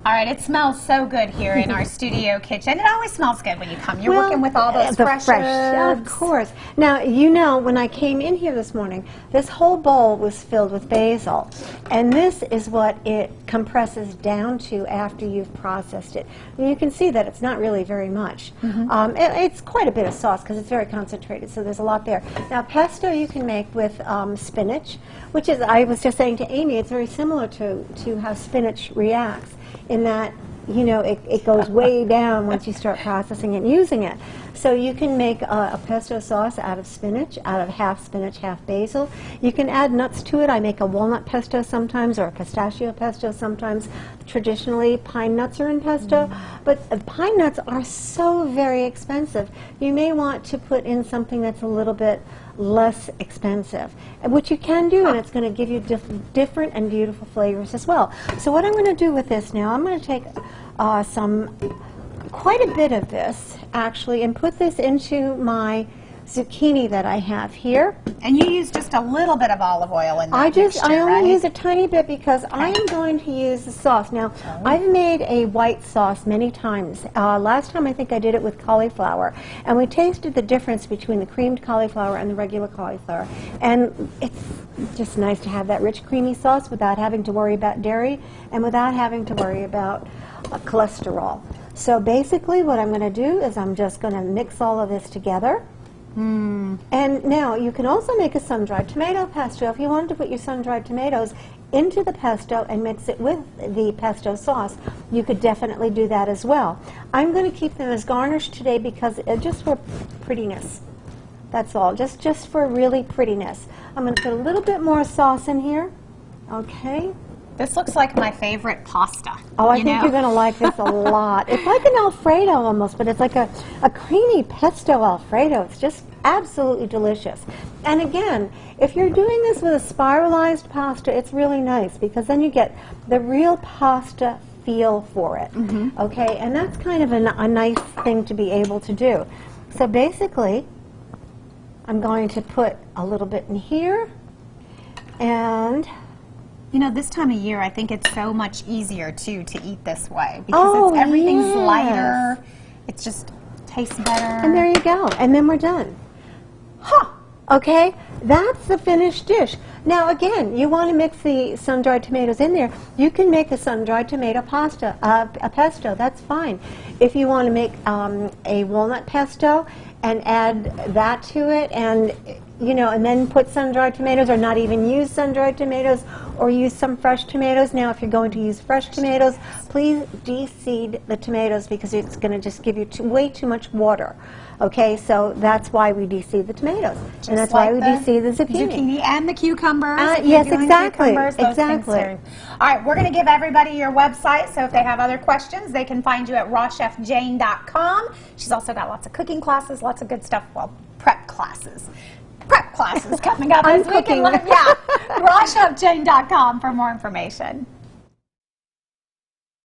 All right, it smells so good here in our studio kitchen. It always smells good when you come. You're working with all those fresh herbs. Of course. Now, you know, when I came in here this morning, this whole bowl was filled with basil. And this is what it compresses down to after you've processed it. And you can see that it's not really very much. It's quite a bit of sauce because it's very concentrated, so there's a lot there. Now, pesto you can make with spinach, which is, I was just saying to Amy, it's very similar to how spinach reacts, in that, you know, it goes way down once you start processing it and using it. So you can make a pesto sauce out of spinach, out of half spinach, half basil. You can add nuts to it. I make a walnut pesto sometimes, or a pistachio pesto sometimes. Traditionally, pine nuts are in pesto, but pine nuts are so very expensive. You may want to put in something that's a little bit less expensive, which you can do, and it's going to give you different and beautiful flavors as well. So what I'm going to do with this now, I'm going to take quite a bit of this actually and put this into my zucchini that I have here. And you use just a little bit of olive oil in that mixture, I only right? use a tiny bit because I am going to use the sauce. Now, I've made a white sauce many times. Last time I think I did it with cauliflower, and we tasted the difference between the creamed cauliflower and the regular cauliflower. And it's just nice to have that rich, creamy sauce without having to worry about dairy and without having to worry about cholesterol. So basically what I'm going to do is I'm just going to mix all of this together. And now you can also make a sun-dried tomato pesto. If you wanted to put your sun-dried tomatoes into the pesto and mix it with the pesto sauce, you could definitely do that as well. I'm going to keep them as garnish today because just for prettiness. That's all, just for really prettiness. I'm going to put a little bit more sauce in here. Okay. This looks like my favorite pasta. Oh, I think you're going to like this a lot. It's like an Alfredo almost, but it's like a creamy pesto Alfredo. It's just absolutely delicious. And again, if you're doing this with a spiralized pasta, it's really nice because then you get the real pasta feel for it. Okay, and that's kind of a nice thing to be able to do. So basically, I'm going to put a little bit in here, and you know, this time of year, I think it's so much easier, too, to eat this way. Because everything's lighter. It just tastes better. And there you go. And then we're done. Huh. Okay? That's the finished dish. Now, again, you want to mix the sun-dried tomatoes in there. You can make a sun-dried tomato pasta, a pesto. That's fine. If you want to make a walnut pesto and add that to it, and you know, and then put sun-dried tomatoes, or not even use sun-dried tomatoes, or use some fresh tomatoes. Now, if you're going to use fresh tomatoes, please de-seed the tomatoes because it's going to just give you way too much water. Okay, so that's why we de-seed the tomatoes, and that's why we de-seed the zucchini and the cucumbers. Yes, exactly. All right, we're going to give everybody your website, so if they have other questions, they can find you at rawchefjane.com. She's also got lots of cooking classes, lots of good stuff. Well, prep classes coming up this weekend. Yeah, rawchefjane.com for more information.